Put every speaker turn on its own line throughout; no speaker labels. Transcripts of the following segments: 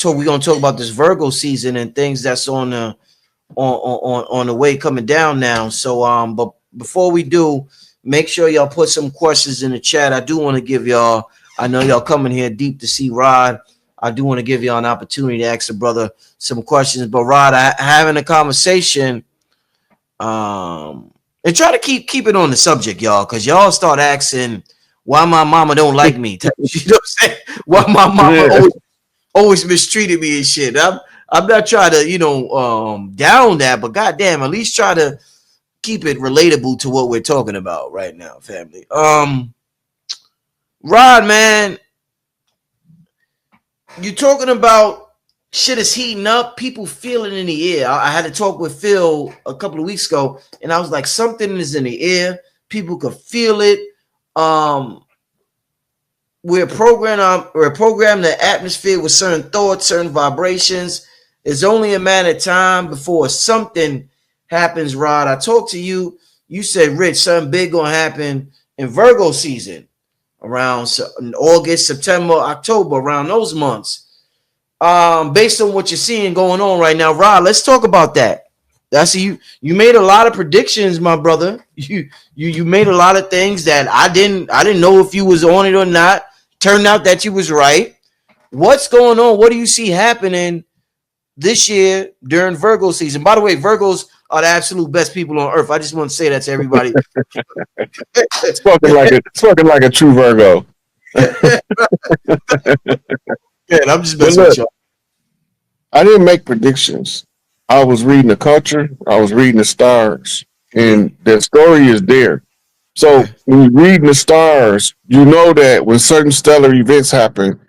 we're gonna talk about this Virgo season and things that's on the on the way coming down now. So but before we do, make sure y'all put some questions in the chat. I do want to give y'all, I know y'all coming here deep to see Rod. I do want to give y'all an opportunity to ask the brother some questions. But Rod, having a conversation, and try to keep it on the subject, y'all, because y'all start asking why my mama don't like me. You know what I'm saying? Why my mama always mistreated me and shit. I'm not trying to, down that, but goddamn, at least try to keep it relatable to what we're talking about right now, family. Rod, man, you're talking about shit is heating up. People feel it in the air. I had to talk with Phil a couple of weeks ago, and I was like, something is in the air. People could feel it. We're programmed the atmosphere with certain thoughts, certain vibrations. It's only a matter of time before something happens, Rod. I talked to you. You said, Rich, something big gonna happen in Virgo season around August, September, October, around those months. Based on what you're seeing going on right now, Rod, let's talk about that. That's you made a lot of predictions, my brother. You made a lot of things that I didn't know if you was on it or not. Turned out that you was right. What's going on? What do you see happening this year during Virgo season? By the way, Virgos are the absolute best people on earth. I just want to say that to everybody.
Spoken like a true Virgo.
Yeah, I'm just messing with y'all.
I didn't make predictions. I was reading the culture. I was reading the stars, and the story is there. So when you read the stars, you know that when certain stellar events happen,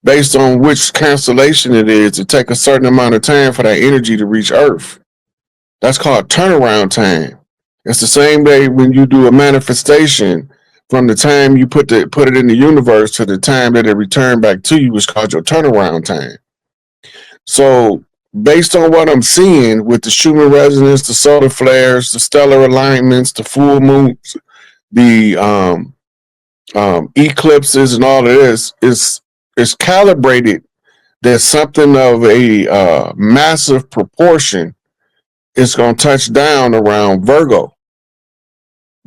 based on which constellation it is, it takes a certain amount of time for that energy to reach Earth. That's called turnaround time. It's the same way when you do a manifestation. From the time you put it in the universe to the time that it returned back to you is called your turnaround time. So based on what I'm seeing with the Schumann resonance, the solar flares, the stellar alignments, the full moons, the eclipses, and all of this is calibrated that something of a massive proportion is going to touch down around Virgo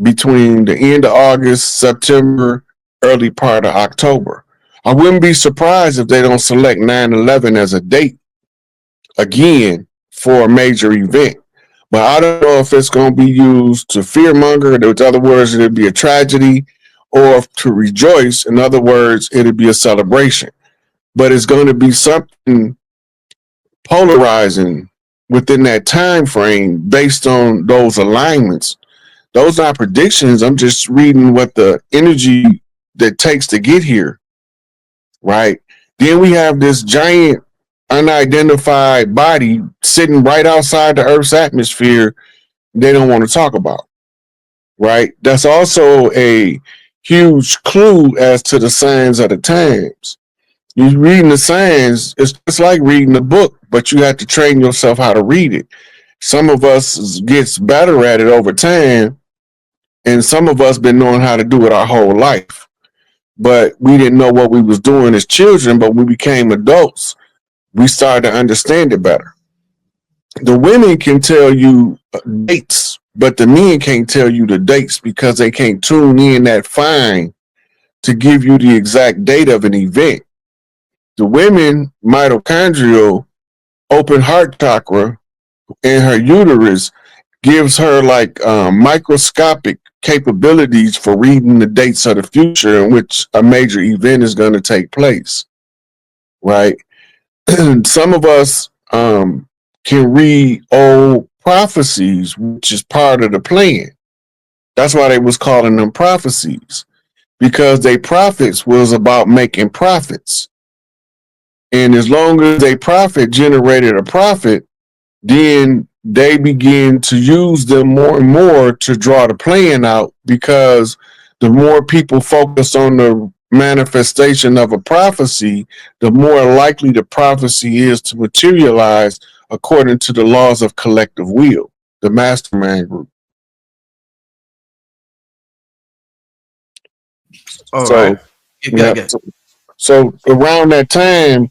between the end of August, September, early part of October. I wouldn't be surprised if they don't select 9/11 as a date again for a major event. But I don't know if it's going to be used to fearmonger. In other words, it'll be a tragedy, or to rejoice. In other words, it'll be a celebration. But it's going to be something polarizing within that time frame based on those alignments. Those are predictions. I'm just reading what the energy that takes to get here, right? Then we have this giant unidentified body sitting right outside the Earth's atmosphere they don't want to talk about, right? That's also a huge clue as to the signs of the times. You reading the signs, it's just like reading a book, but you have to train yourself how to read it. Some of us gets better at it over time, and some of us been knowing how to do it our whole life. But we didn't know what we was doing as children, but when we became adults, we started to understand it better. The women can tell you dates, but the men can't tell you the dates because they can't tune in that fine to give you the exact date of an event. The women mitochondrial open heart chakra in her uterus gives her like microscopic capabilities for reading the dates of the future in which a major event is going to take place, right? Some of us can read old prophecies, which is part of the plan. That's why they was calling them prophecies, because they prophets was about making profits. And as long as they profit generated a profit, then they begin to use them more and more to draw the plan out, because the more people focus on the manifestation of a prophecy, the more likely the prophecy is to materialize according to the laws of collective will, the mastermind group.
All right.
So around that time,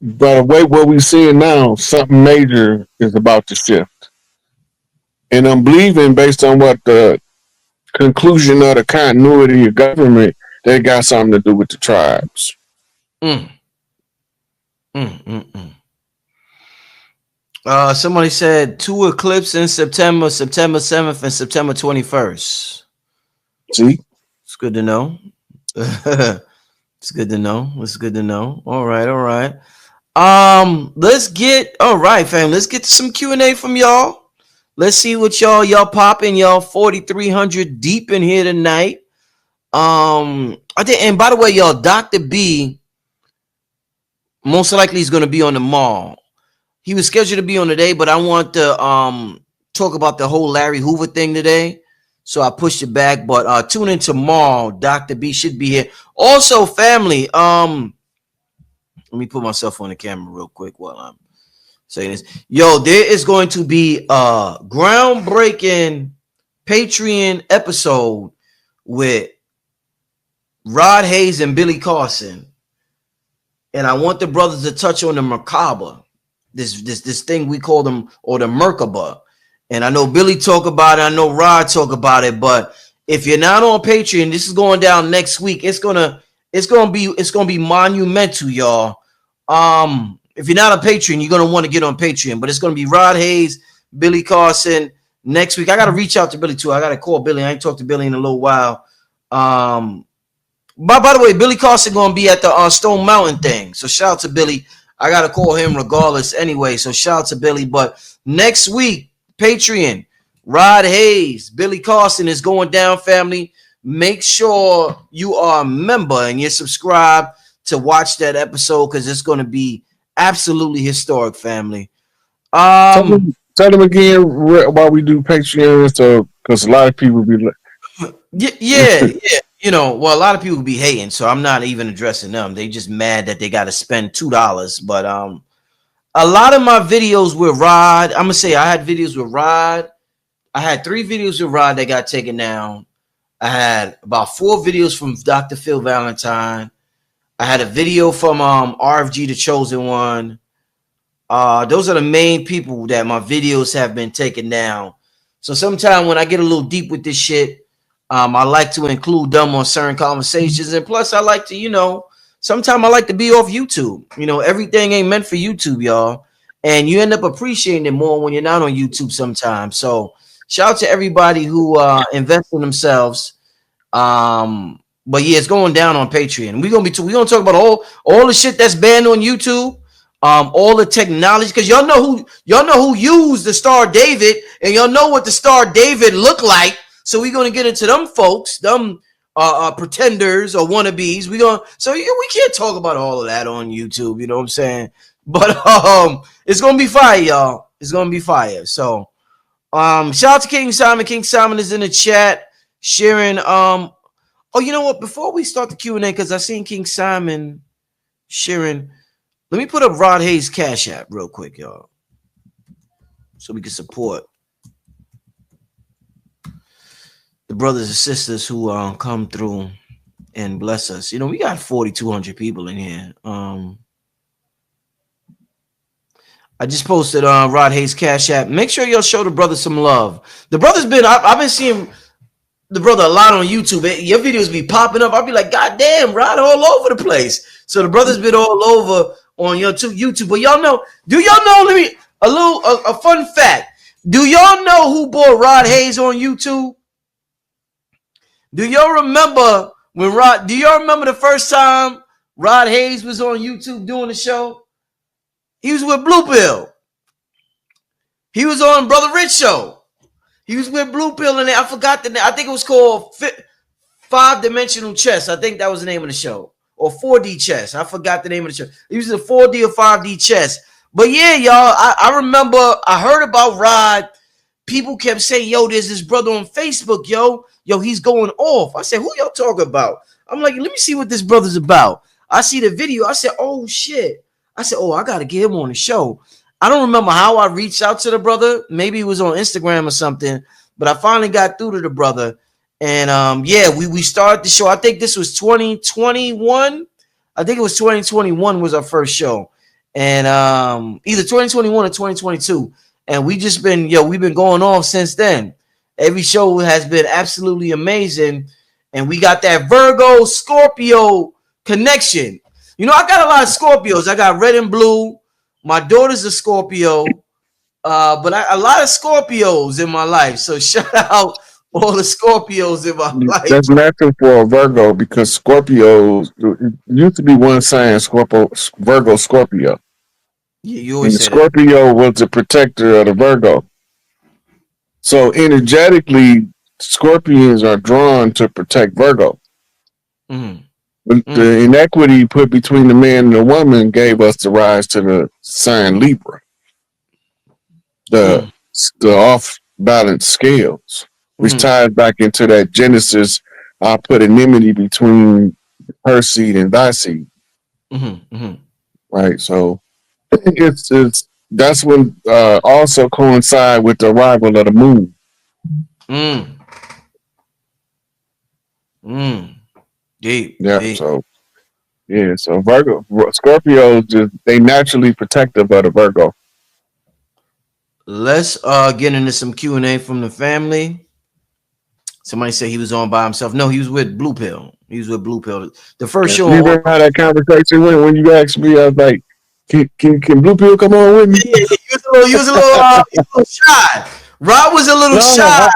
By the way, what we seeing now, something major is about to shift. And I'm believing, based on what the conclusion of the continuity of government, that got something to do with the tribes.
Mm, mm. Somebody said 2 eclipses in September 7th and September 21st.
See?
It's good to know. It's good to know. All right. Let's get fam. Let's get to some Q&A from y'all. Let's see what y'all popping. Y'all 4,300 deep in here tonight. I think, and by the way, y'all, Dr. B most likely is going to be on the mall. He was scheduled to be on today, but I want to talk about the whole Larry Hoover thing today. So I pushed it back, but tune in tomorrow. Dr. B should be here. Also, family, let me put myself on the camera real quick while I'm saying this. Yo, there is going to be a groundbreaking Patreon episode with Rod Hayes and Billy Carson. And I want the brothers to touch on the macabre. This thing we call them, or the Merkaba. And I know Billy talk about it, I know Rod talk about it, but if you're not on Patreon, this is going down next week. It's gonna be monumental, y'all. If you're not on Patreon, you're gonna want to get on Patreon, but it's gonna be Rod Hayes, Billy Carson next week. I gotta reach out to Billy too. I gotta call Billy. I ain't talked to Billy in a little while. By the way, Billy Carson gonna be at the Stone Mountain thing. So shout out to Billy. I gotta call him regardless anyway. So shout out to Billy. But next week, Patreon, Rod Hayes, Billy Carson is going down, family. Make sure you are a member and you're subscribed to watch that episode because it's going to be absolutely historic, family.
Tell them again while we do Patreon, so because a lot of people be like,
yeah. You know, well, a lot of people be hating, so I'm not even addressing them. They just mad that they got to spend $2. But a lot of my videos with Rod, I'm gonna say I had videos with Rod. I had 3 videos with Rod that got taken down. I had about 4 videos from Dr. Phil Valentine. I had a video from RFG, The Chosen One. Those are the main people that my videos have been taken down. So sometimes when I get a little deep with this shit, I like to include them on certain conversations. And plus, I like to, sometimes I like to be off YouTube. Everything ain't meant for YouTube, y'all. And you end up appreciating it more when you're not on YouTube sometimes. So shout out to everybody who invest in themselves. But yeah, it's going down on Patreon. We're gonna talk about all the shit that's banned on YouTube. All the technology, because y'all know who used the Star David, and y'all know what the Star David looked like. So we're gonna get into them folks, them pretenders or wannabes. We can't talk about all of that on YouTube. You know what I'm saying? But it's gonna be fire, y'all. It's gonna be fire. So shout out to King Simon. King Simon is in the chat sharing. Oh, you know what? Before we start the Q&A, because I seen King Simon sharing. Let me put up Rod Hayes' Cash App real quick, y'all, so we can support the brothers and sisters who come through and bless us. We got 4,200 people in here. I just posted Rod Hayes' Cash App. Make sure y'all show the brother some love. The brother's I've been seeing the brother a lot on YouTube. Your videos be popping up. I'll be like, God damn, Rod, all over the place. So the brother's been all over on your YouTube. But y'all know, let me a fun fact. Do y'all know who bought Rod Hayes on YouTube? Do y'all remember do y'all remember the first time Rod Hayes was on YouTube doing the show? He was with Blue Pill. He was on Brother Rich show. He was with Blue Pill, and I forgot the name. I think it was called 5-Dimensional Chess. I think that was the name of the show. Or 4D Chess. I forgot the name of the show. He was a 4D or 5D chess. But yeah, y'all, I remember I heard about Rod. People kept saying, yo, there's this brother on Facebook, yo, he's going off. I said, who y'all talking about? I'm like, let me see what this brother's about. I see the video. I said, oh, shit. I said, oh, I got to get him on the show. I don't remember how I reached out to the brother. Maybe it was on Instagram or something. But I finally got through to the brother. And yeah, we started the show. I think this was 2021. I think it was 2021 was our first show. and either 2021 or 2022. And we've been going off since then. Every show has been absolutely amazing, and we got that Virgo Scorpio connection. You know, I got a lot of Scorpios. I got red and blue. My daughter's a Scorpio, but a lot of Scorpios in my life. So shout out all the Scorpios in my life.
That's natural for a Virgo because Scorpios it used to be one sign, Scorpio, Virgo, Scorpio.
Yeah, you
And
always
the
say that.
Scorpio was the protector of the Virgo. So energetically, Scorpions are drawn to protect Virgo.
Mm-hmm.
But
Mm-hmm.
the inequity put between the man and the woman gave us the rise to the sign Libra, the the off balance scales, which
Mm-hmm.
ties back into that Genesis. I put enmity between her seed and thy seed,
Mm-hmm. Mm-hmm.
right? So it's that's when also coincide with the arrival of the moon.
Mm. Mm. Deep,
Yeah,
deep.
so yeah, so Virgo, Scorpios, just they naturally protective of the Virgo.
Let's get into some Q&A from the family. Somebody said he was on by himself. No, he was with Blue Pill. He was with Blue Pill. The first show
You
on.
remember how that conversation went when you asked me? I was like, "Can Blue Pill come on with me?"
Yeah, he was a little, he was a little shy. Rob was a little shy.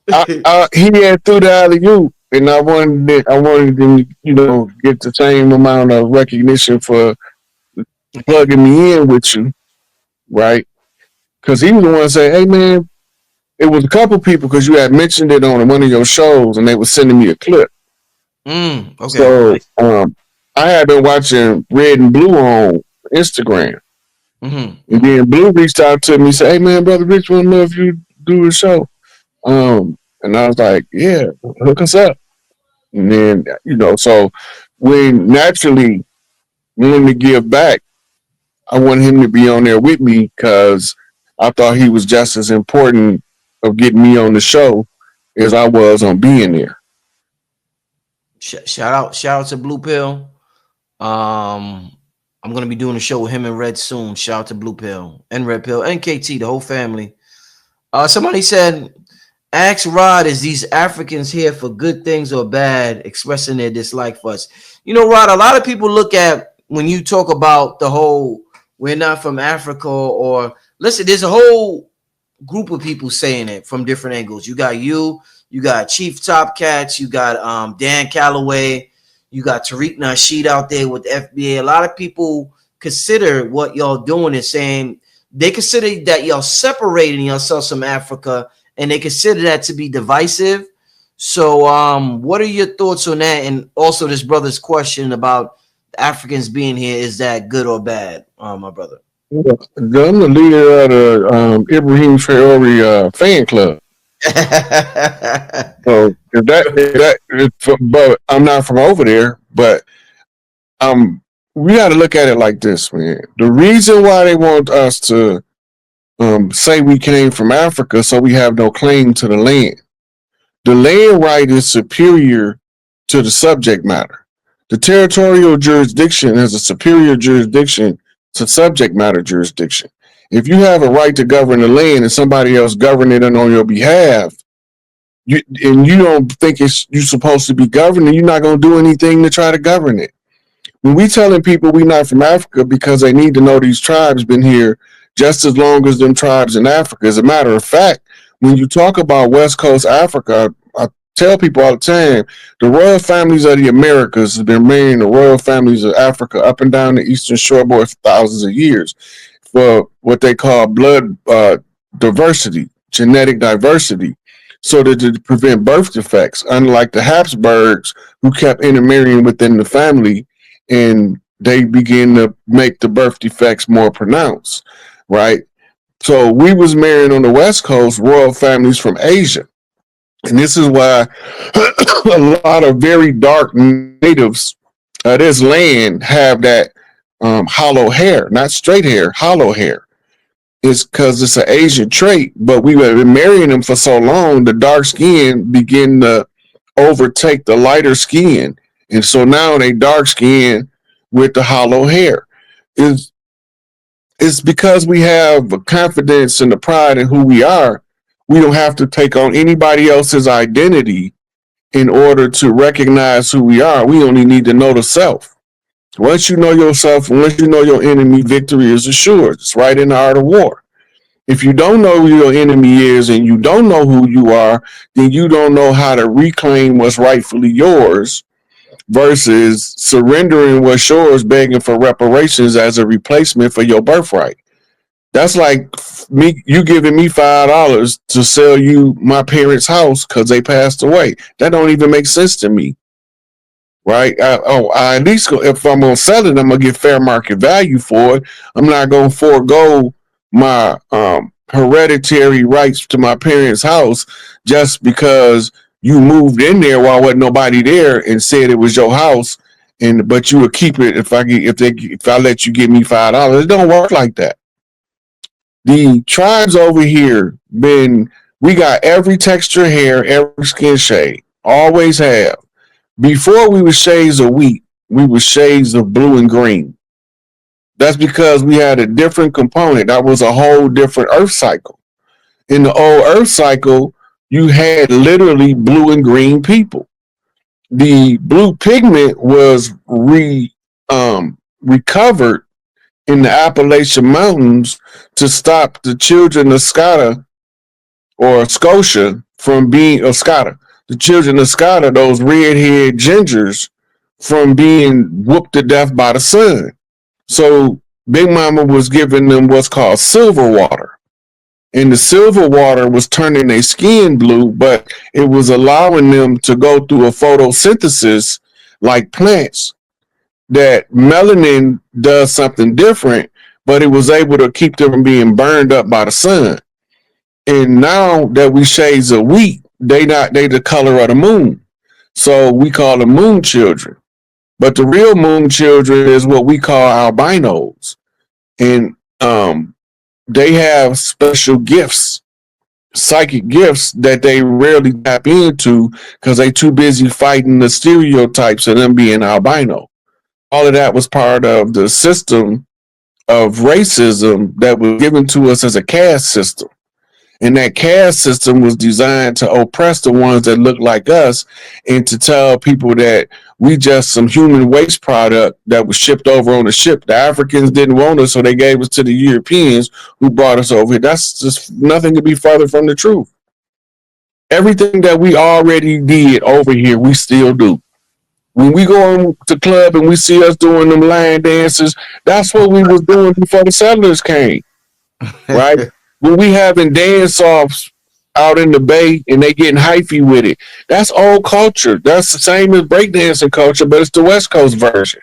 No, he had threw the alley oop, and I wanted him to, get the same amount of recognition for plugging me in with you, right? Because he was the one to say, "Hey, man." It was a couple people because you had mentioned it on one of your shows, and they were sending me a clip.
Okay.
So
Nice.
I had been watching Red and Blue on Instagram,
Mm-hmm.
and then Blue reached out to me and said, "Hey, man, brother Rich, want to know if you do a show." And I was like, "Yeah, hook us up." And then so when naturally wanting to give back, I wanted him to be on there with me because I thought he was just as important of getting me on the show as I was on being there.
Shout out to Blue Pill. I'm gonna be doing a show with him and Red soon. Shout out to Blue Pill and Red Pill and KT, the whole family. Somebody said, ask Rod, is these Africans here for good things or bad, expressing their dislike for us? You know, Rod, a lot of people look at when you talk about the whole we're not from Africa, or listen, there's a whole group of people saying it from different angles. You got Chief Top Cats, you got Dan Calloway, you got Tariq Nasheed out there with the FBA. A lot of people consider what y'all doing and saying they consider that y'all separating yourselves from Africa, and they consider that to be divisive. So what are your thoughts on that? And also this brother's question about Africans being here, is that good or bad, my brother?
I'm the leader of the Ibrahim Traore fan club. So but I'm not from over there. But we got to look at it like this, man. The reason why they want us to say we came from Africa, so we have no claim to the land. The land right is superior to the subject matter. The territorial jurisdiction has a superior jurisdiction to subject matter jurisdiction. If you have a right to govern the land and somebody else governing it on your behalf, and you don't think you're supposed to be governing, you're not going to do anything to try to govern it. When we telling people we not from Africa because they need to know these tribes been here just as long as them tribes in Africa. As a matter of fact, when you talk about West Coast Africa, I tell people all the time, the royal families of the Americas have been marrying the royal families of Africa up and down the Eastern Shoreboard for thousands of years for what they call blood diversity, genetic diversity, so that to prevent birth defects, unlike the Habsburgs who kept intermarrying within the family, and they begin to make the birth defects more pronounced, right? So we was marrying on the West Coast royal families from Asia. And this is why a lot of very dark natives of this land have that hollow hair, not straight hair, hollow hair. It's because it's an Asian trait, but we have been marrying them for so long, the dark skin begin to overtake the lighter skin. And so now they dark skin with the hollow hair. Is it's because we have a confidence and the pride in who we are. We don't have to take on anybody else's identity in order to recognize who we are. We only need to know the self. Once you know yourself, and once you know your enemy, victory is assured. It's right in the art of war. If you don't know who your enemy is and you don't know who you are, then you don't know how to reclaim what's rightfully yours versus surrendering what's yours, begging for reparations as a replacement for your birthright. That's like me, you giving me $5 to sell you my parents' house because they passed away. That don't even make sense to me, right? I at least if I'm gonna sell it, I'm gonna get fair market value for it. I'm not gonna forego my hereditary rights to my parents' house just because you moved in there while wasn't nobody there and said it was your house, and but you would keep it if I let you give me $5. It don't work like that. The tribes over here we got every texture hair, every skin shade, always have. Before we were shades of wheat, we were shades of blue and green. That's because we had a different component. That was a whole different earth cycle. In the old earth cycle, you had literally blue and green people. The blue pigment was recovered in the Appalachian Mountains to stop the children of Scotta or Scotia from being Scotta. The children of Scotta, those red-haired gingers, from being whooped to death by the sun. So Big Mama was giving them what's called silver water. And the silver water was turning their skin blue, but it was allowing them to go through a photosynthesis like plants. That melanin does something different, but it was able to keep them from being burned up by the sun. And now that we shades of wheat, they the color of the moon. So we call them moon children. But the real moon children is what we call albinos. And they have special gifts, psychic gifts that they rarely tap into because they too busy fighting the stereotypes of them being albino. All of that was part of the system of racism that was given to us as a caste system. And that caste system was designed to oppress the ones that look like us and to tell people that we just some human waste product that was shipped over on a ship. The Africans didn't want us, so they gave us to the Europeans who brought us over here. That's just nothing could be further from the truth. Everything that we already did over here, we still do. When we go to club and we see us doing them line dances, that's what we was doing before the settlers came, right? When we having dance offs out in the bay and they getting hyphy with it, that's old culture. That's the same as breakdancing culture, but it's the West Coast version,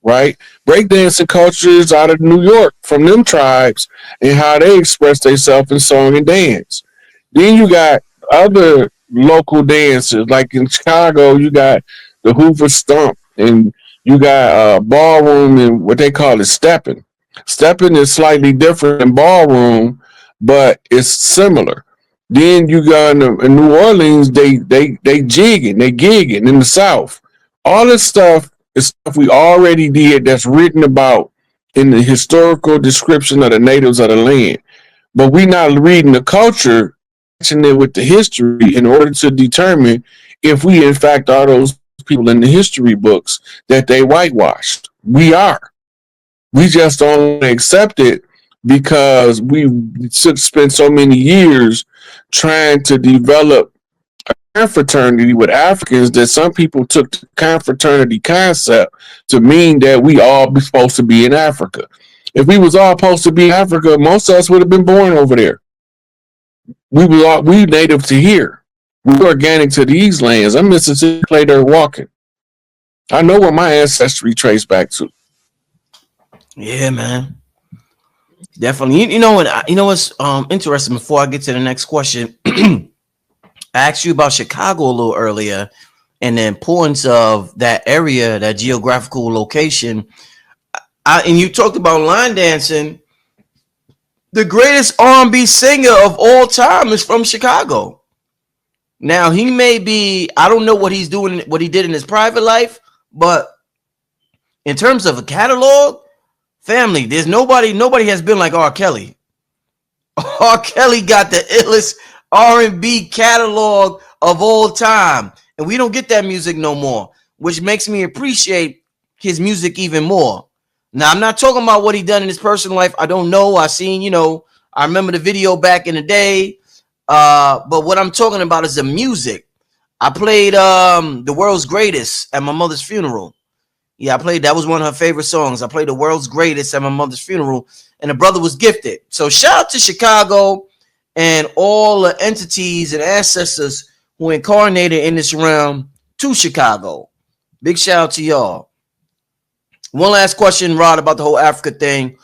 right? Breakdancing culture is out of New York from them tribes and how they express themselves in song and dance. Then you got other local dances, like in Chicago, you got the Hoover Stomp, and you got ballroom and what they call it stepping. Stepping is slightly different than ballroom, but it's similar. Then you got in New Orleans, they jigging, they gigging in the South. All this stuff is stuff we already did that's written about in the historical description of the natives of the land. But we not reading the culture, matching it with the history in order to determine if we in fact are those people in the history books that they whitewashed. We are. We just don't accept it because we spent so many years trying to develop a confraternity with Africans that some people took the confraternity concept to mean that we all be supposed to be in Africa. If we was all supposed to be in Africa, most of us would have been born over there. We native to here. We organic to these lands. I'm Mississippi clay dirt walking. I know where my ancestry traced back to.
Yeah, man. Definitely. You know what's interesting before I get to the next question. I asked you about Chicago a little earlier and the importance of that area, that geographical location. And you talked about line dancing. The greatest R&B singer of all time is from Chicago. Now he may be, I don't know what he's doing, what he did in his private life, but in terms of a catalog, family. There's nobody has been like R. Kelly. R. Kelly got the illest R&B catalog of all time, and we don't get that music no more, which makes me appreciate his music even more. Now, I'm not talking about what he done in his personal life. I don't know. I seen, I remember the video back in the day. But what I'm talking about is the music. I played The World's Greatest at my mother's funeral. Yeah, I played, that was one of her favorite songs. I played The World's Greatest at my mother's funeral, and the brother was gifted. So shout out to Chicago and all the entities and ancestors who incarnated in this realm to Chicago. Big shout out to y'all. One last question, Rod, about the whole Africa thing.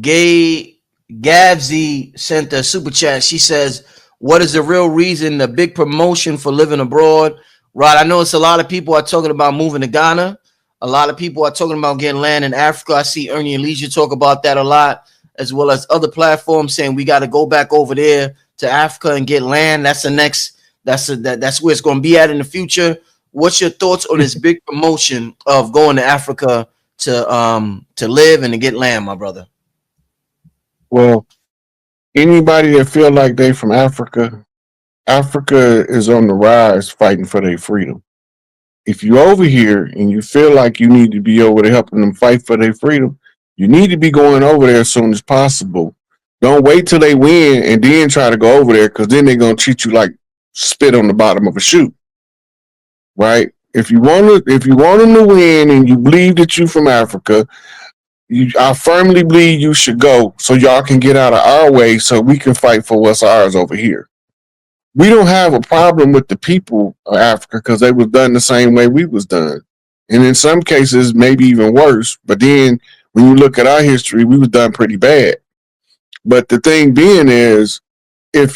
Gay Gabsy sent a super chat. She says, what is the real reason, the big promotion for living abroad? Rod, I know it's a lot of people are talking about moving to Ghana. A lot of people are talking about getting land in Africa. I see Ernie and Leisure talk about that a lot, as well as other platforms saying we got to go back over there to Africa and get land. That's the next, that's where it's going to be at in the future. What's your thoughts on this big promotion of going to Africa to live and to get land, my brother?
Well, anybody that feel like they from Africa, Africa is on the rise fighting for their freedom. If you over here and you feel like you need to be over there helping them fight for their freedom, you need to be going over there as soon as possible. Don't wait till they win and then try to go over there, because then they're gonna treat you like spit on the bottom of a shoe. Right? If you want them to win and you believe that you from Africa, I firmly believe you should go so y'all can get out of our way so we can fight for what's ours over here. We don't have a problem with the people of Africa because they was done the same way we was done. And in some cases, maybe even worse. But then when you look at our history, we was done pretty bad. But the thing being is, if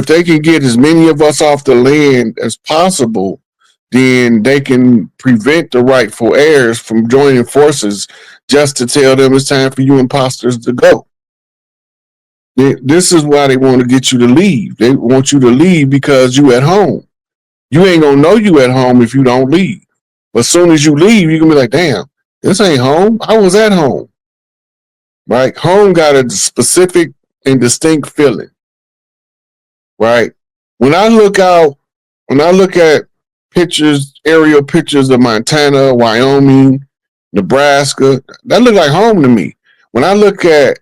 they can get as many of us off the land as possible, then they can prevent the rightful heirs from joining forces just to tell them it's time for you imposters to go. This is why they want to get you to leave. They want you to leave because you at home. You ain't gonna know you at home if you don't leave. But as soon as you leave, you're gonna be like, damn, this ain't home. I was at home. Right? Home got a specific and distinct feeling. Right? When I look at pictures, aerial pictures of Montana, Wyoming, Nebraska, that look like home to me. When I look at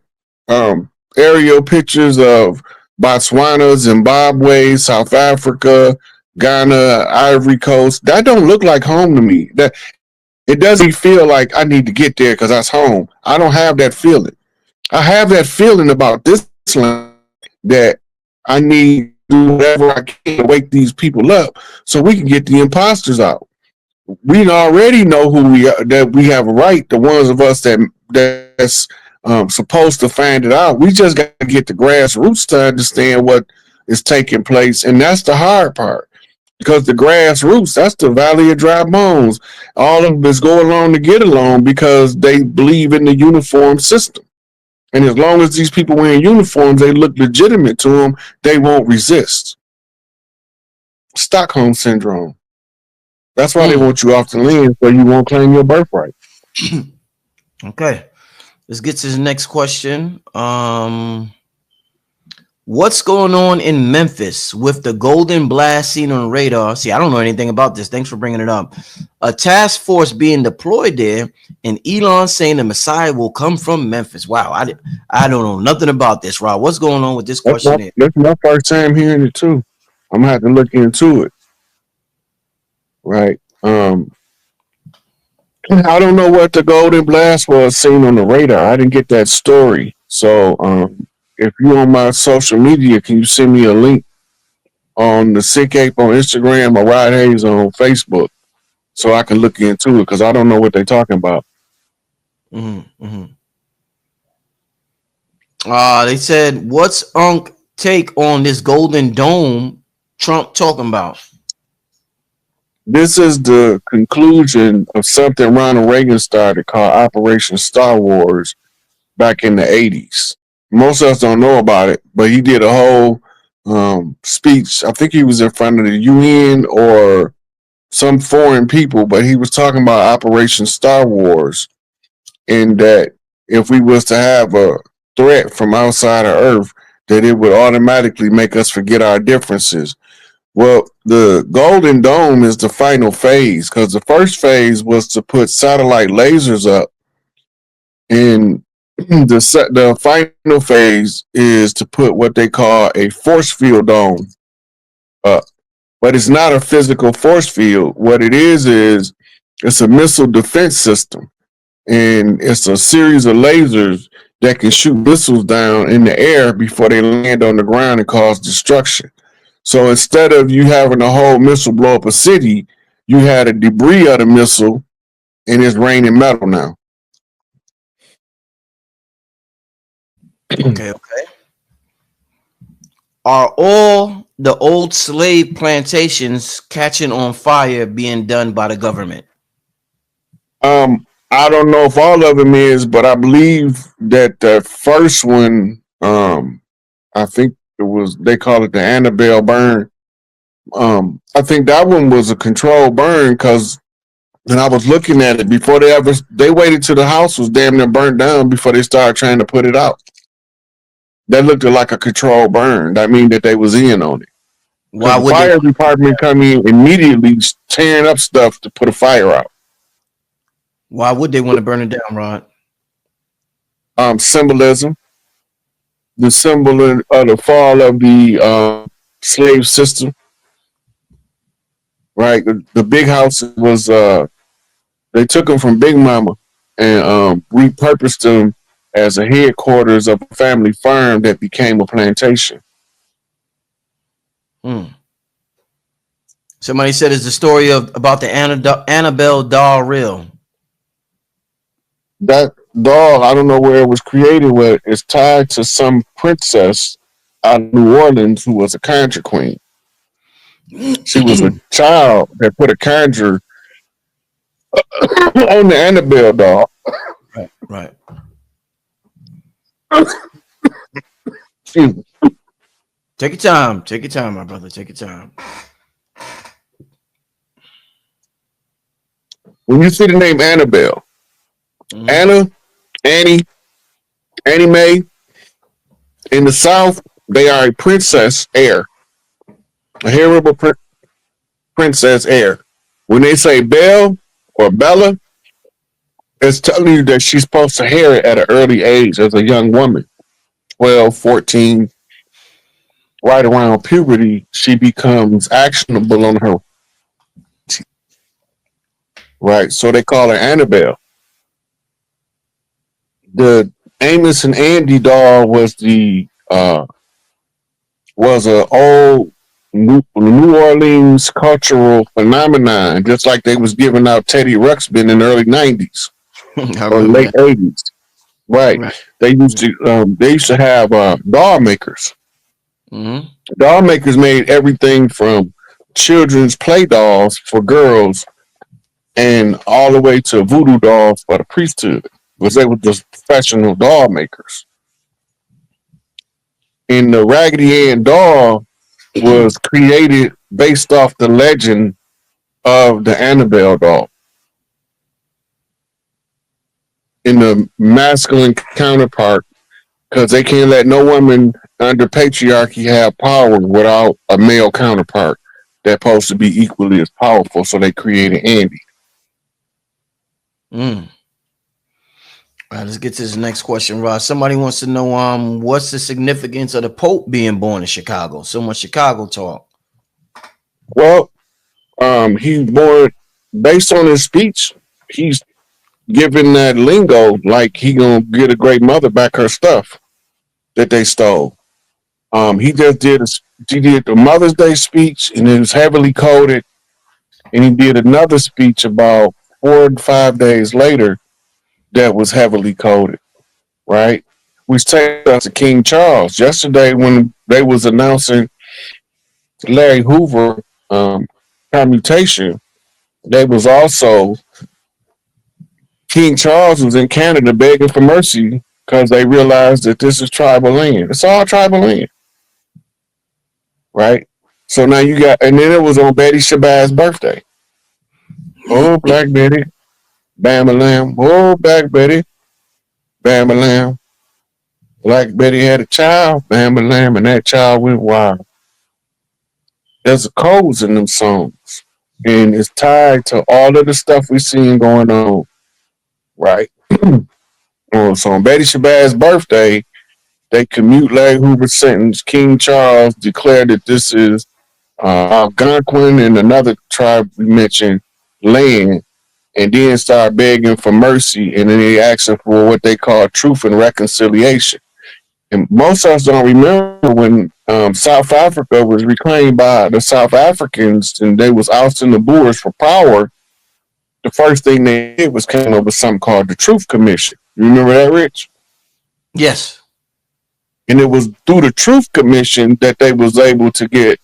aerial pictures of Botswana, Zimbabwe, South Africa, Ghana, Ivory Coast, that don't look like home to me. That it doesn't feel like I need to get there because that's home. I don't have that feeling. I have that feeling about this land that I need to do whatever I can to wake these people up so we can get the imposters out. We already know who we are, that we have a right. The ones of us that's supposed to find it out. We just got to get the grassroots to understand what is taking place, and that's the hard part. Because the grassroots, that's the Valley of Dry Bones. All of us go along to get along because they believe in the uniform system. And as long as these people wearing uniforms, they look legitimate to them, they won't resist. Stockholm syndrome. That's why they want you off the land so you won't claim your birthright.
Okay. Let's get to the next question. What's going on in Memphis with the golden blast seen on the radar? See, I don't know anything about this. Thanks for bringing it up. A task force being deployed there, and Elon saying the Messiah will come from Memphis. Wow, I don't know nothing about this, Rob. What's going on with this question?
That's my first time hearing it too. I'm gonna have to look into it. Right. I don't know what the golden blast was seen on the radar. I didn't get that story. So if you're on my social media, can you send me a link on the SikApe on Instagram or Rod Hayes on Facebook so I can look into it, because I don't know what they're talking about.
They said, what's Unc take on this golden dome Trump talking about?
This is the conclusion of something Ronald Reagan started called Operation Star Wars back in the 80s. Most of us don't know about it, but he did a whole speech. I think he was in front of the UN or some foreign people, but he was talking about Operation Star Wars, and that if we was to have a threat from outside of Earth, that it would automatically make us forget our differences. Well, the Golden Dome is the final phase because the first phase was to put satellite lasers up, and the final phase is to put what they call a force field dome up. But it's not a physical force field. What it is it's a missile defense system, and it's a series of lasers that can shoot missiles down in the air before they land on the ground and cause destruction. So instead of you having a whole missile blow up a city, you had a debris of the missile, and it's raining metal now.
Okay, okay. Are all the old slave plantations catching on fire being done by the government?
I don't know if all of them is, but I believe that the first one, I think it was they call it the Annabelle burn. I think that one was a controlled burn because when I was looking at it before they waited till the house was damn near burnt down before they started trying to put it out. That looked like a controlled burn. That means that they was in on it.
Why
Because the
would they?
fire department come in immediately tearing up stuff to put a fire out.
Why would they want to burn it down, Rod?
Symbolism, the symbol of the fall of the slave system, right? The big house was they took them from Big Mama and repurposed them as a headquarters of a family farm that became a plantation.
Hmm. Somebody said it's the story of about the Annabelle doll real.
That doll, I don't know where it was created, where it's tied to some princess out of New Orleans who was a conjure queen. She was a child that put a conjure on the Annabelle doll.
Right, right.
Excuse me.
Take your time. Take your time, my brother. Take your time.
When you see the name Annabelle, Anna, Annie, Annie Mae, in the South, they are a princess heir, a heritable princess heir. When they say Belle or Bella, it's telling you that she's supposed to inherit at an early age as a young woman, 12, 14, right around puberty, she becomes actionable on her, right? So they call her Annabelle. The Amos and Andy doll was a old New Orleans cultural phenomenon, just like they was giving out Teddy Ruxpin in the early '90s
I
or
remember
late
that.
'80s. Right?
Right.
They used to have doll makers.
Mm-hmm.
Doll makers made everything from children's play dolls for girls and all the way to voodoo dolls for the priesthood, because they were just professional doll makers. And the Raggedy Ann doll was created based off the legend of the Annabelle doll. In the masculine counterpart, because they can't let no woman under patriarchy have power without a male counterpart that's supposed to be equally as powerful. So they created Andy.
Mm. All right, let's get to this next question, Rod. Somebody wants to know what's the significance of the Pope being born in Chicago? So much Chicago talk.
Well, he's born based on his speech. He's giving that lingo like he gonna get a great mother back her stuff that they stole. He just he did the Mother's Day speech, and it was heavily coded. And he did another speech about 4 to 5 days later that was heavily coded. Right, which takes us to King Charles. Yesterday, when they was announcing Larry Hoover commutation, they was also King Charles was in Canada begging for mercy because they realized that this is tribal land. It's all tribal land, right? So now you got, and then it was on Betty Shabazz' birthday. Oh, Black Betty, Bam-a-lam. Oh, Black Betty, Bam-a-lam. Black Betty had a child, Bam-a-lam, and that child went wild. There's a codes in them songs, and it's tied to all of the stuff we seen going on, right? So on Betty Shabazz' birthday, they commute Larry Hoover's sentence. King Charles declared that this is Algonquin and another tribe we mentioned land, and then start begging for mercy, and then they asking for what they call truth and reconciliation. And most of us don't remember when South Africa was reclaimed by the South Africans and they was ousting the Boers for power. The first thing they did was came up with something called the Truth Commission. You remember that, Rich?
Yes.
And it was through the Truth Commission that they was able to get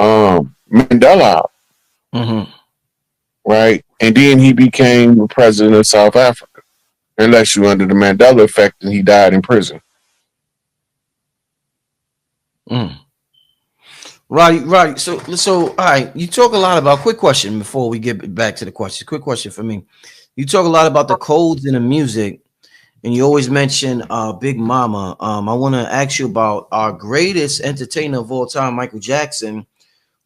Mandela out, right? And then he became the president of South Africa, unless you under the Mandela effect and he died in prison.
Right. So, all right. You talk a lot about. Quick question before we get back to the question. Quick question for me. You talk a lot about the codes in the music, and you always mention Big Mama. I want to ask you about our greatest entertainer of all time, Michael Jackson.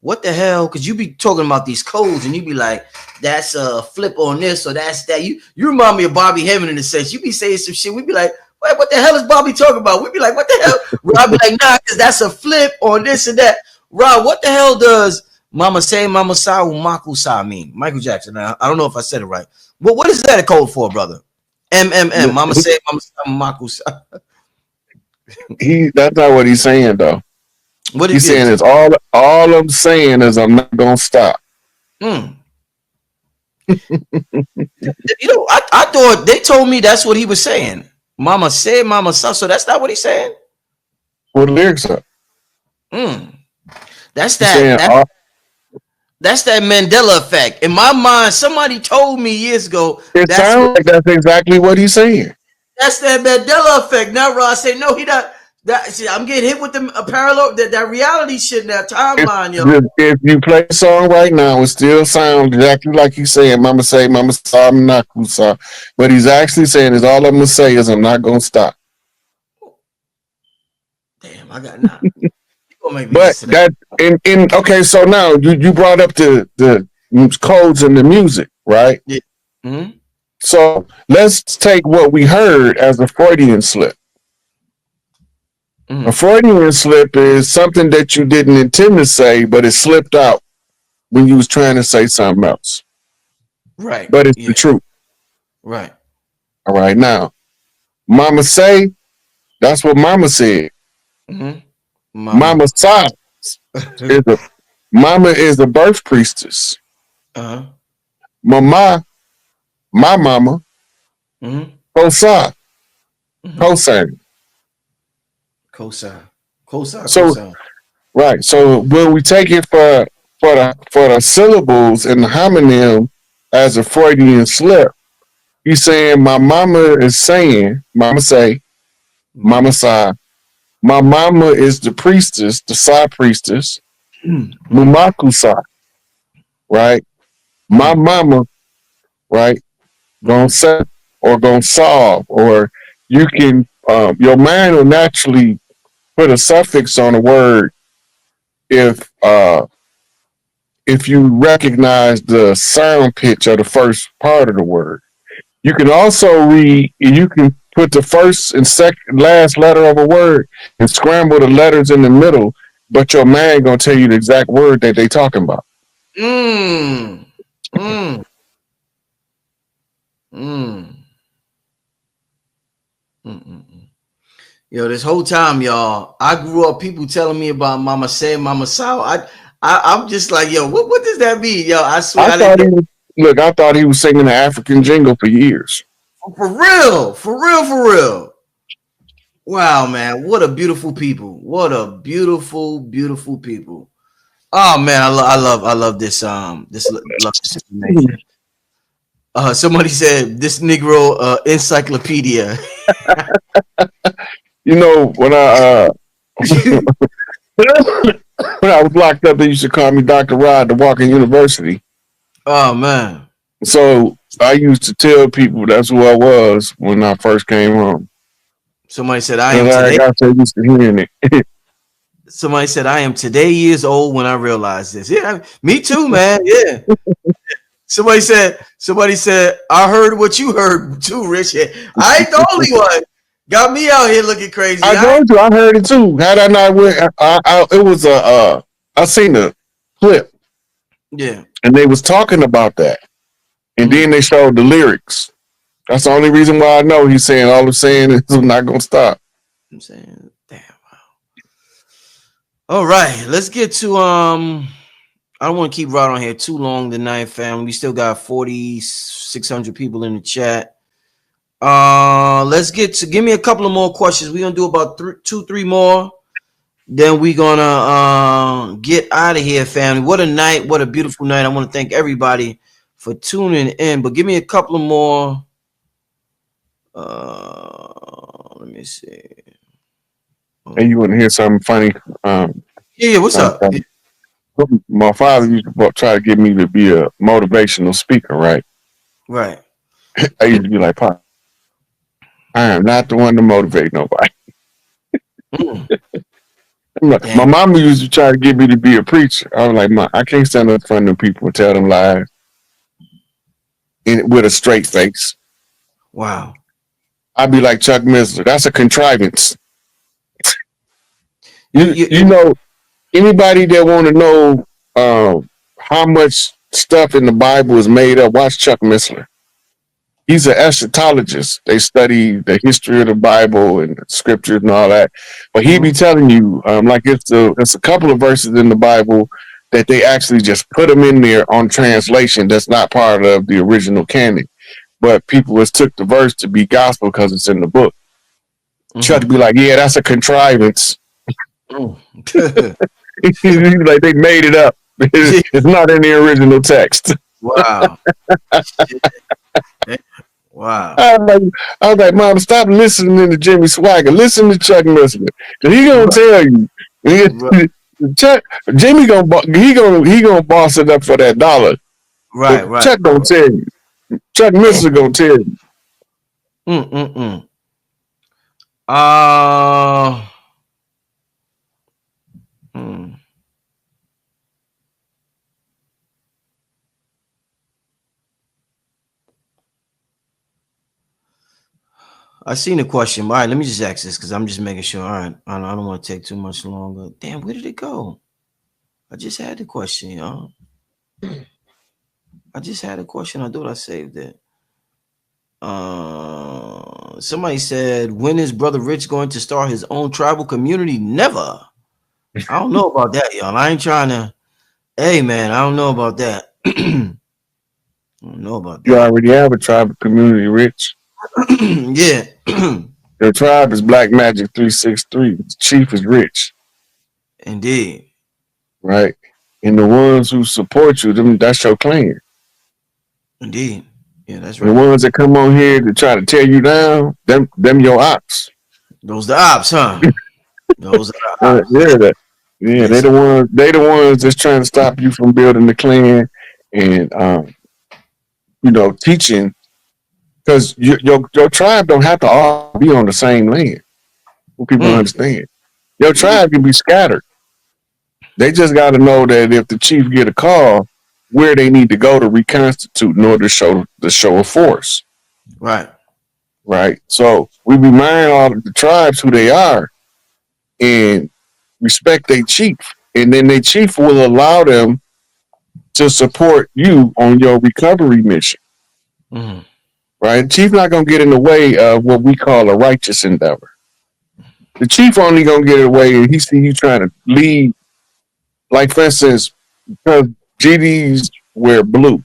What the hell? Because you be talking about these codes, and you be like, "That's a flip on this, or that's that." You remind me of Bobby Hemmitt in the sense. You be saying some shit. We be like, "Wait, what the hell is Bobby talking about?" We be like, "What the hell?" Rob be like, "Nah, because that's a flip on this and that." Rob, what the hell does Mama Say, Mama Sa, Maku Sa mean? Michael Jackson. Now, I don't know if I said it right. What is that a code for, brother? MMM. Mama Say, Mama Sa, Maku Sa.
That's not what he's saying though. What he's saying is all I'm saying is I'm not gonna stop.
You know, I thought they told me that's what he was saying. Mama Say, Mama Sa. So that's not what he's saying.
What the lyrics are?
That's that. That's that Mandela effect. In my mind, somebody told me years ago.
It sounds like that's exactly what he's saying.
That's that Mandela effect. Now, Ross say no. He not. See, I'm getting hit with the parallel that reality shit in that timeline, yo.
If you play a song right now, it still sounds exactly like he's saying, "Mama Say, Mama Sa, I'm not gonna stop." But he's actually saying is all I'm gonna say is I'm not gonna stop.
Damn, I got not.
But that in okay, so now you brought up the codes in the music, right?
Yeah.
So let's take what we heard as a Freudian slip. A Freudian slip is something that you didn't intend to say, but it slipped out when you was trying to say something else.
Right.
But it's the truth.
Right.
All right. Now, Mama Say, that's what Mama said. Mama Sa Mama is the birth priestess. Mama, my mama, Kosa, cosign.
Cosign.
Right. So when we take it for the syllables and the homonym as a Freudian slip, he's saying my mama is saying, Mama Say, Mama Sa. My mama is the priestess, the Sa priestess, Mumakusa, right? My mama, right, gonna set or gonna solve, or you can, your mind will naturally put a suffix on a word if you recognize the sound pitch of the first part of the word. You can also you can put the first and second, last letter of a word and scramble the letters in the middle, but your man gonna tell you the exact word that they talking about.
Yo, this whole time, y'all, I grew up people telling me about Mama Say, Mama Sa. I'm just like, yo, what does that mean? Yo, I swear
I thought he was singing the African jingle for years.
For real. Wow, man, what a beautiful people. What a beautiful people. Oh man, I love this information. Somebody said this Negro encyclopedia.
You know, when I when I was locked up, they used to call me Dr. Rod, the Walking University.
Oh man.
So I used to tell people that's who I was when I first came home.
Somebody said I am
Because I
today.
got so used to hearing it.
Somebody said I am today years old when I realized this. Yeah, me too, man. Yeah. Somebody said I heard what you heard too, Rich. Yeah. I ain't the only one. Got me out here looking crazy.
I told you I heard it too. Had I not went, it was I seen a clip
Yeah.
and they was talking about that, and
Mm-hmm.
then they showed the lyrics. That's the only reason why I know he's saying all I'm saying is I'm not gonna stop.
I'm saying, damn. All right, let's get to I don't want to keep right on here too long tonight, family. We still got 4,600 people in the chat. Let's get to give me a couple of more questions. We're gonna do about three more. Then we're gonna get out of here, family. What a night! What a beautiful night! I want to thank everybody for tuning in. But give me a couple of more. Let me see.
And you want to hear something funny?
Yeah. What's up?
My father used to try to get me to be a motivational speaker, right?
Right.
I used to be like, "Pop, I am not the one to motivate nobody."
Mm,
My
damn.
mama used to try to get me to be a preacher. I was like, "Ma, I can't stand up in front of people and tell them lies with a straight face."
Wow.
I'd be like Chuck Missler. That's a contrivance.
You,
You
you,
you know anybody that want to know how much stuff in the Bible is made up? Watch Chuck Missler. He's an eschatologist. They study the history of the Bible and the scriptures and all that. But he be telling you, like it's a couple of verses in the Bible that they actually just put them in there on translation. That's not part of the original canon. But people just took the verse to be gospel because it's in the book. Chuck be like, yeah, that's a contrivance. Like they made it up. It's not in the original text.
Wow. Wow.
I was like, Mom, stop listening to Jimmy Swagger. Listen to Chuck Missler. Cause he gonna tell you. Chuck, Jimmy gonna boss it up for that dollar. But
Right.
Chuck gonna tell you. Chuck Missler gonna tell you.
Uh, hmm. I seen the question. All right, let me just ask this because I'm just making sure. All right, I don't want to take too much longer. Damn, where did it go? I just had the question, y'all. I just had a question. I thought I saved it. Somebody said, when is Brother Rich going to start his own tribal community? Never. I don't know about that, y'all. I ain't trying to. Hey, man, I don't know about that. I don't know about
You
that.
already have a tribal community, Rich.
Yeah.
Your tribe is Black Magic 363. The chief is Rich.
Indeed.
Right? And the ones who support you, that's your clan.
Indeed. Yeah, that's
And the
right.
ones that come on here to try to tear you down, them your ops.
Those the ops, huh? Those are the ops.
Yeah,
Yes.
they the ones that's trying to stop you from building the clan and teaching because your tribe don't have to all be on the same land. What people don't understand. Your tribe can be scattered. They just got to know that if the chief get a call, where they need to go to reconstitute in order to show a force.
Right.
Right. So we remind all of the tribes who they are and respect their chief. And then their chief will allow them to support you on your recovery mission.
Mm-hmm.
Right? Chief not gonna get in the way of what we call a righteous endeavor. The chief only gonna get in the way if he see you trying to lead, like for instance, because GDs wear blue.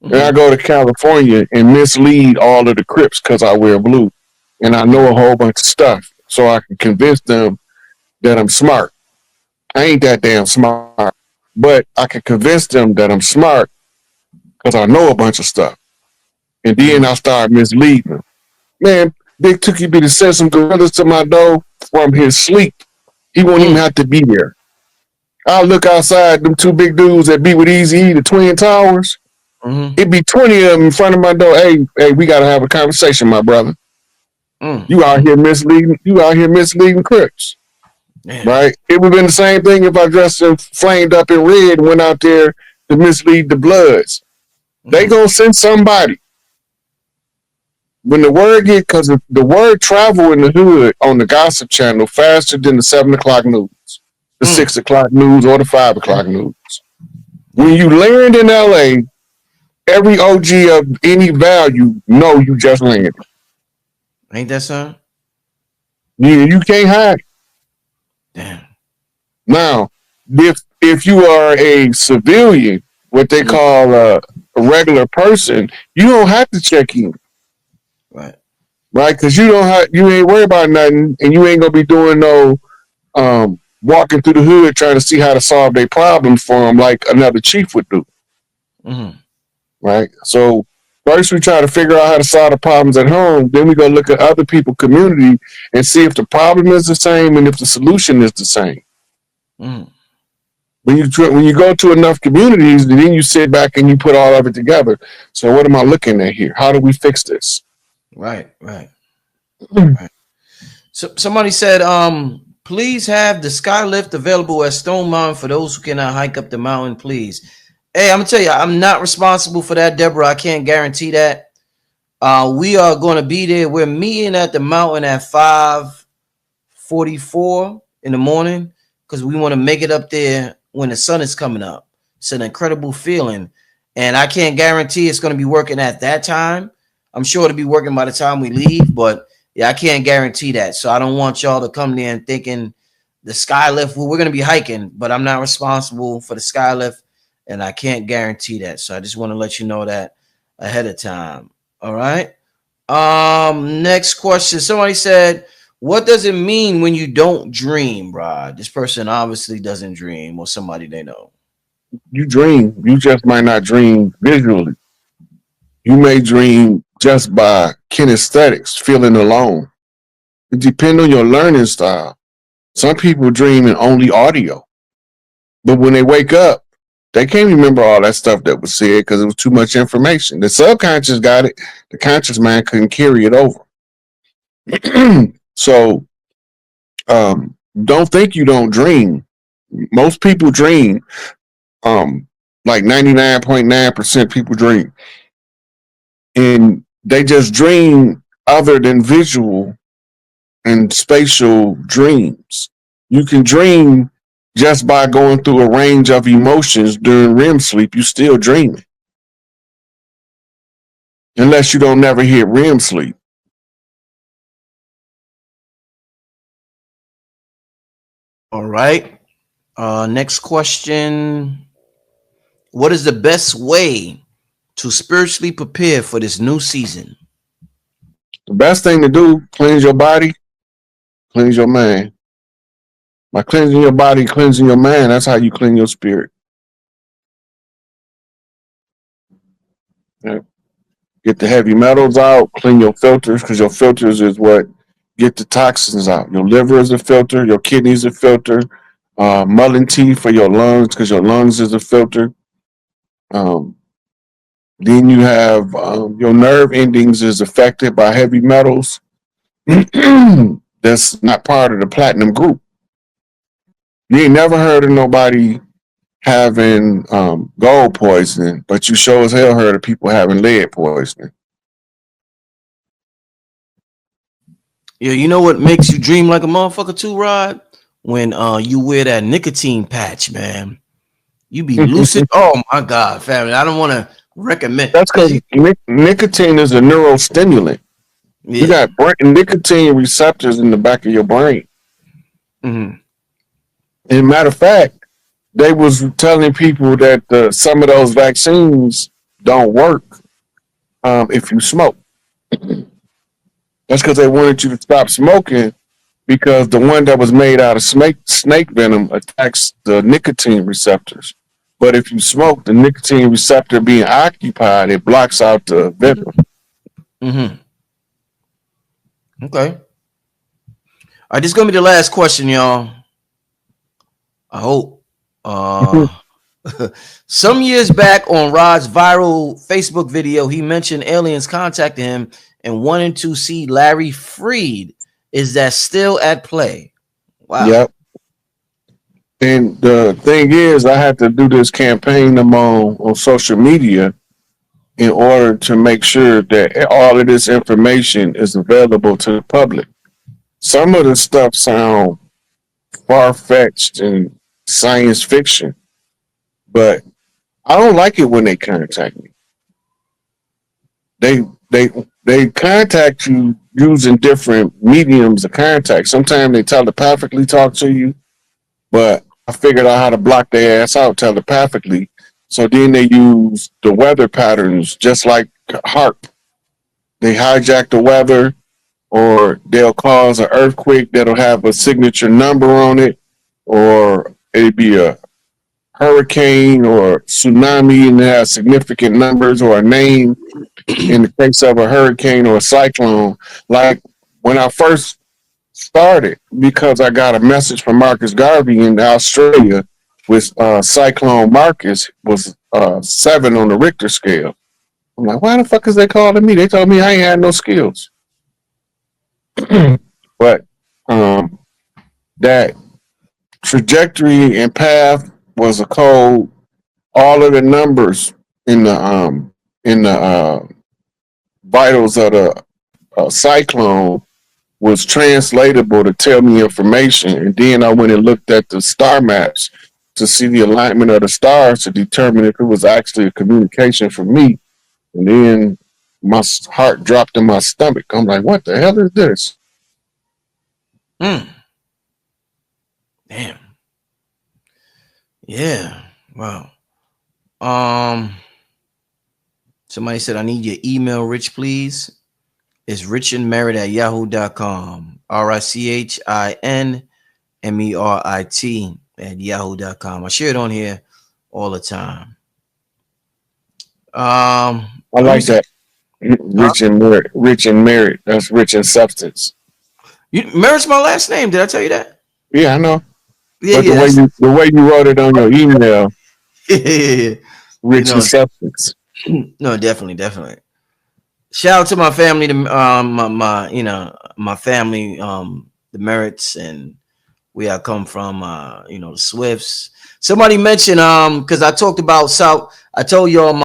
And I go to California and mislead all of the Crips because I wear blue. And I know a whole bunch of stuff. So I can convince them that I'm smart. I ain't that damn smart. But I can convince them that I'm smart because I know a bunch of stuff. And then I start misleading them. Man, Big Tookie be to send some gorillas to my door from his sleep. He won't even have to be there. I'll look outside, them two big dudes that be with Easy, the Twin Towers. It'd be 20 of them in front of my door. Hey, we gotta have a conversation, my brother. You out here misleading. You out here misleading Crips, right? It would have been the same thing if I dressed and flamed up in red and went out there to mislead the Bloods. They gonna send somebody. When the word get, because the word travel in the hood on the gossip channel faster than the 7 o'clock news, the 6 o'clock news, or the 5 o'clock news. When you land in LA, every OG of any value know you just landed.
Ain't that something?
You can't hide it.
Damn.
Now, if you are a civilian, what they call a regular person, you don't have to check in. Right, because you ain't worried about nothing, and you ain't gonna be doing no walking through the hood trying to see how to solve their problems for them like another chief would do. Right, so first we try to figure out how to solve the problems at home, then we go look at other people's community and see if the problem is the same and if the solution is the same. When you go to enough communities, then you sit back and you put all of it together. So what am I looking at here? How do we fix this?
Right. So somebody said, please have the sky lift available at Stone Mountain for those who cannot hike up the mountain, please. Hey, I'm gonna tell you, I'm not responsible for that, Deborah. I can't guarantee that. We are going to be there. We're meeting at the mountain at 5:44 in the morning because we want to make it up there when the sun is coming up. It's an incredible feeling, and I can't guarantee it's going to be working at that time. I'm sure it'll be working by the time we leave, but yeah, I can't guarantee that. So I don't want y'all to come there and thinking the sky lift. Well, we're going to be hiking, but I'm not responsible for the sky lift, and I can't guarantee that. So I just want to let you know that ahead of time. All right. Next question. Somebody said, what does it mean when you don't dream, Rod? This person obviously doesn't dream, or somebody they know.
You dream. You just might not dream visually. You may dream just by kinesthetics, feeling alone. It depends on your learning style. Some people dream in only audio, but when they wake up, they can't remember all that stuff that was said because it was too much information. The subconscious got it. The conscious mind couldn't carry it over. So don't think you don't dream. Most people dream. Like 99.9% people dream. And they just dream other than visual and spatial dreams. You can dream just by going through a range of emotions during REM sleep. You still dreaming. Unless you don't never hit REM sleep.
All right. Next question. What is the best way to spiritually prepare for this new season?
The best thing to do, cleanse your body, cleanse your mind. By cleansing your body, cleansing your mind, that's how you clean your spirit. Yeah. Get the heavy metals out, clean your filters, because your filters is what get the toxins out. Your liver is a filter, your kidneys a filter, mullein tea for your lungs, because your lungs is a filter. Then you have your nerve endings is affected by heavy metals. That's not part of the platinum group. You ain't never heard of nobody having gold poisoning, but you sure as hell heard of people having lead poisoning.
Yeah, you know what makes you dream like a motherfucker too, Rod? When you wear that nicotine patch, man. You be lucid. Oh my God, family. I don't want to recommend.
That's because nicotine is a neurostimulant. Yeah. You got nicotine receptors in the back of your brain. And matter of fact, they was telling people that some of those vaccines don't work if you smoke. That's because they wanted you to stop smoking, because the one that was made out of snake venom attacks the nicotine receptors. But if you smoke, the nicotine receptor being occupied, it blocks out the venom.
Okay. All right, this is gonna be the last question, y'all. I hope. Some years back on Rod's viral Facebook video, he mentioned aliens contacted him and wanted to see Larry freed. Is that still at play? Wow.
Yep. And the thing is, I had to do this campaign on social media in order to make sure that all of this information is available to the public. Some of the stuff sound far fetched and science fiction, but I don't like it when they contact me. They they they contact you using different mediums of contact. Sometimes they telepathically talk to you, but I figured out how to block their ass out telepathically. So then they use the weather patterns just like HARP. They hijack the weather, or they'll cause an earthquake that'll have a signature number on it, or it'd be a hurricane or tsunami and it has significant numbers or a name in the case of a hurricane or a cyclone. Like when I first started, because I got a message from Marcus Garvey in Australia with Cyclone Marcus was 7 on the Richter scale. I'm like, why the fuck is they calling me? They told me I ain't had no skills. But that trajectory and path was a code. All of the numbers in the vitals of the cyclone was translatable to tell me information, and then I went and looked at the star maps to see the alignment of the stars to determine if it was actually a communication from me. And then my heart dropped in my stomach. I'm like, what the hell is this?
Damn. Yeah. Wow. Somebody said, I need your email, Rich, please. It's richandmerit@yahoo.com. RICHINMERIT@yahoo.com. I share it on here all the time.
I like that. Rich and merit. Rich and merit. That's rich in substance.
Merit's my last name. Did I tell you that?
Yeah, I know.
Yeah,
but
yeah.
the way you wrote it on your email,
yeah.
Rich in substance.
No, definitely. Shout out to my family, my family, the Merits, and where I come from, the Swifts. Somebody mentioned, because I talked about South. I told y'all